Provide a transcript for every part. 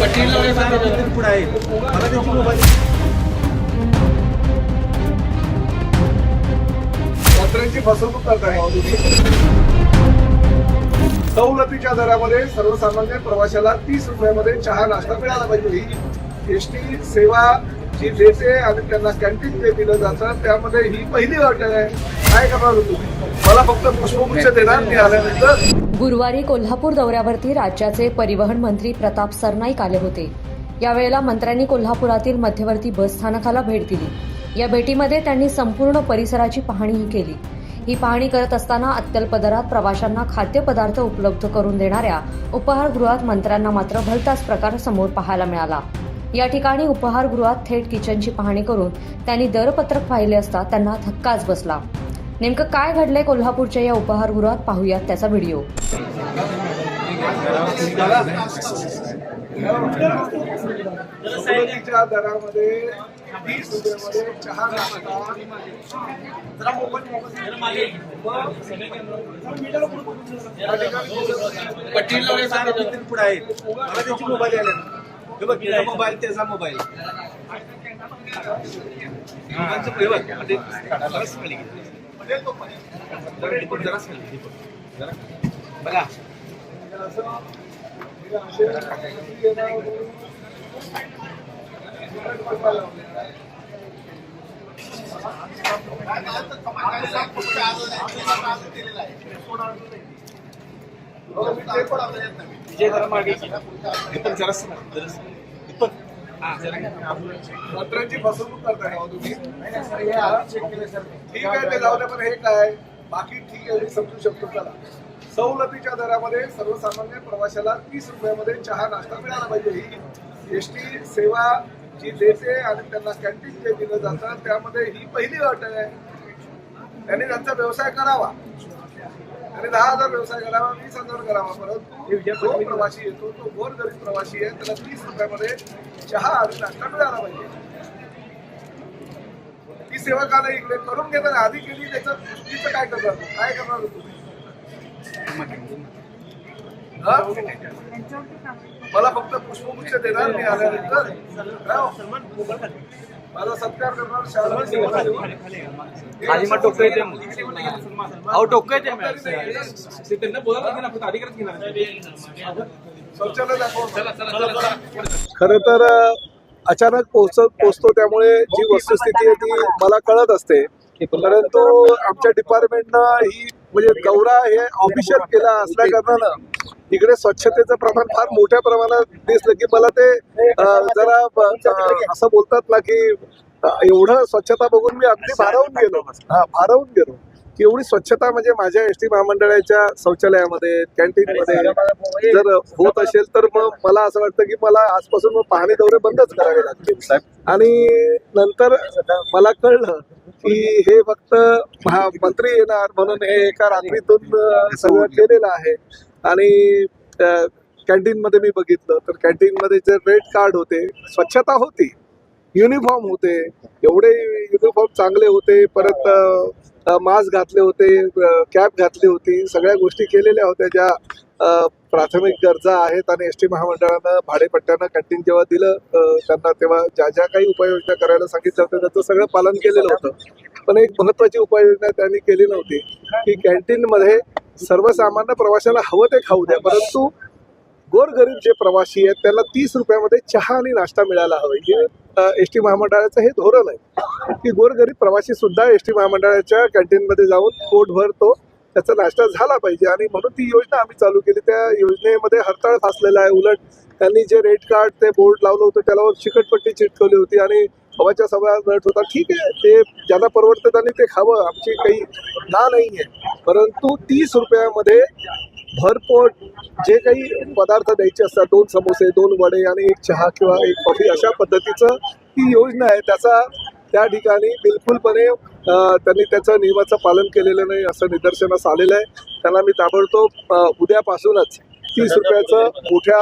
पट्टी लावण्यासाठी पुढे आहे मला त्याची मोबाईल पत्र्यांची फसवणूक करत आहे. सवलतीच्या दरामध्ये सर्वसामान्य प्रवाशाला 30 रुपयामध्ये चहा नाश्ता मिळाला पाहिजे. ही एसटी सेवा जी देते आणि त्यांना कॅन्टीन जे दिलं जातं त्यामध्ये ही पहिली वाट आहे. काय करणार होतो मला फक्त पुष्पगुच्छ देणार मी आल्यानंतर. गुरुवारी कोल्हापूर दौऱ्यावरती राज्याचे परिवहन मंत्री प्रताप सरनाईक आले होते. यावेळेला मंत्र्यांनी कोल्हापुरातील मध्यवर्ती बस स्थानकाला भेट दिली. या भेटीमध्ये त्यांनी संपूर्ण परिसराची पाहणीही केली. ही पाहणी करत असताना अत्यल्प दरात प्रवाशांना खाद्यपदार्थ उपलब्ध करून देणाऱ्या उपाहारगृहात मंत्र्यांना मात्र भलताच प्रकार समोर पाहायला मिळाला. या ठिकाणी उपाहारगृहात थेट किचनची पाहणी करून त्यांनी दरपत्रक पाहिले असता त्यांना धक्काच बसला. नेमकं काय घडलंय कोल्हापूरच्या या उपाहारगृहात पाहूयात त्याचा व्हिडिओ. सवलतीच्या दरामध्ये 20 रुपयामध्ये चहा नाश्ता पट्टी लावण्यासाठी पुढे आहे मला त्याची मोबाईल आले हे बघ तुझा मोबाईल त्याचा मोबाईल बघा विजय जरा मागे पत्र्यांची फसवणूक करताय तुम्ही. ठीक आहे ते जाऊ द्या पण हे काय बाकी ठीक आहे मी समजू शकतो. चला सवलतीच्या दरामध्ये सर्वसामान्य प्रवाशाला 30 रुपयामध्ये चहा नाश्ता मिळाला पाहिजे. ही एसटी सेवा जी देते आणि त्यांना कॅन्टीन जे दिलं जातं त्यामध्ये ही पहिली वाट आहे. त्यांनी त्यांचा व्यवसाय करावा. त्यांनी 10,000 व्यवसाय करावा 20,000 करावा. परंतु जो प्रवासी येतो तो गोरगरीब प्रवासी आहे त्याला 30 रुपयामध्ये चहा आणि नाश्ता मिळाला पाहिजे. ही सेवा का नाही इकडे करून घेताना आधी केली त्याचं चुकीचं काय करणार काय करणार तुम्ही. मला फक्त पुष्पगुच्छ देणार मी आल्यानंतर माझा सत्कार करणार. खर तर अचानक पोहोचतो त्यामुळे जी वस्तुस्थिती आहे ती मला कळत असते. परंतु आमच्या डिपार्टमेंटनं ही म्हणजे दौरा हे ऑफिशियल केला असल्या कारणानं इकडे स्वच्छतेचं प्रमाण फार मोठ्या प्रमाणात दिसलं की मला ते जरा असं बोलतात ना की एवढं स्वच्छता बघून मी अगदी भारावून गेलो की एवढी स्वच्छता म्हणजे माझ्या एसटी महामंडळाच्या शौचालयामध्ये कॅन्टीनमध्ये जर होत असेल तर मग मला असं वाटतं की मला आजपासून मग पाहणी दौरे बंदच करावे लागतील. आणि नंतर मला कळलं की हे फक्त मंत्री येणार म्हणून हे एका रात्रीतून सगळं केलेलं आहे. आणि कॅन्टीन मध्ये मी बघितलं तर कॅन्टीन मध्ये जे रेड कार्ड होते स्वच्छता होती युनिफॉर्म होते एवढे युनिफॉर्म चांगले होते. परत मास्क घातले होते कॅप घातली होती सगळ्या गोष्टी केलेल्या होत्या ज्या प्राथमिक गरजा आहेत. आणि एसटी महामंडळानं भाडेपट्ट्यानं कॅन्टीन जेव्हा दिलं त्यांना तेव्हा ज्या ज्या काही उपाययोजना करायला सांगितलं होतं त्याचं सगळं पालन केलेलं होतं. पण एक महत्वाची उपाययोजना त्यांनी केली नव्हती की कॅन्टीन मध्ये सर्वसामान्य प्रवाशाला हवं ते खाऊ द्या परंतु गोरगरीब जे प्रवासी आहेत त्याला 30 रुपयामध्ये चहा आणि नाश्ता मिळायला हवा. हे एसटी महामंडळाचं हे धोरण आहे की गोरगरीब प्रवासी सुद्धा एसटी महामंडळाच्या कॅन्टीनमध्ये जाऊन पोट भरतो त्याचा नाश्ता झाला पाहिजे. आणि म्हणून ती योजना आम्ही चालू केली. त्या योजनेमध्ये हरताळ फासलेला आहे. उलट त्यांनी जे रेड कार्ड ते बोर्ड लावलं होतं त्याला चिकटपट्टी चिटकवली होती आणि हवाच्या सभा मिळत होता. ठीक आहे ते ज्यांना परवडतं त्यांनी ते खावं आमची काही ना नाही आहे. परंतु 30 रुपयामध्ये भरपोट जे काही पदार्थ द्यायचे असतात 2 समोसे 2 वडे आणि 1 चहा किंवा 1 कॉफी अशा पद्धतीचं ती योजना आहे. त्याचा त्या ठिकाणी बिलकुलपणे त्यांनी त्याचं नियमाचं पालन केलेलं नाही असं निदर्शनास आलेलं आहे. त्यांना मी ताबडतोब उद्यापासूनच 30 रुपयाचं मोठ्या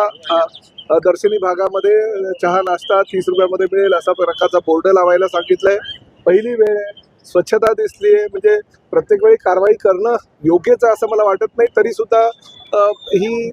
दर्शनी भागामध्ये चहा नाश्ता 30 रुपयामध्ये मिळेल असा प्रकारचा बोर्ड लावायला सांगितलंय. पहिली वेळ आहे स्वच्छता दिसली आहे म्हणजे प्रत्येक वेळी कारवाई करणं योग्यच आहे असं मला वाटत नाही. तरी सुद्धा ही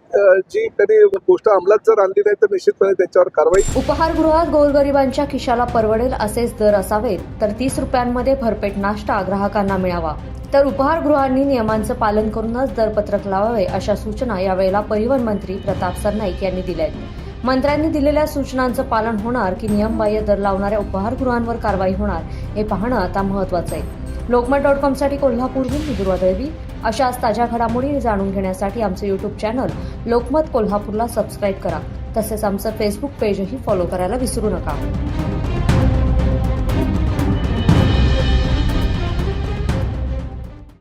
जी त्यांनी गोष्ट अंमलात जर आणली नाही तर निश्चितपणे त्यांच्यावर कारवाई. उपहारगृहात गोरगरिबांच्या खिशाला परवडेल असेच दर असावेत तर 30 रुपयांमध्ये भरपेट नाश्ता ग्राहकांना मिळावा. तर उपहारगृहांनी नियमांचं पालन करूनच दरपत्रक लावावे अशा सूचना यावेळेला परिवहन मंत्री प्रताप सरनाईक यांनी दिल्या आहेत. मंत्र्यांनी दिलेल्या सूचनांचं पालन होणार की नियमबाह्य दर लावणाऱ्या उपहारगृहांवर कारवाई होणार हे पाहणं आता महत्त्वाचं आहे. लोकमत.com साठी कोल्हापूरहून दुर्वा दळवी. अशाच ताज्या घडामोडी जाणून घेण्यासाठी आमचं यूट्यूब चॅनल लोकमत कोल्हापूरला सबस्क्राईब करा. तसेच आमचं फेसबुक पेजही फॉलो करायला विसरू नका.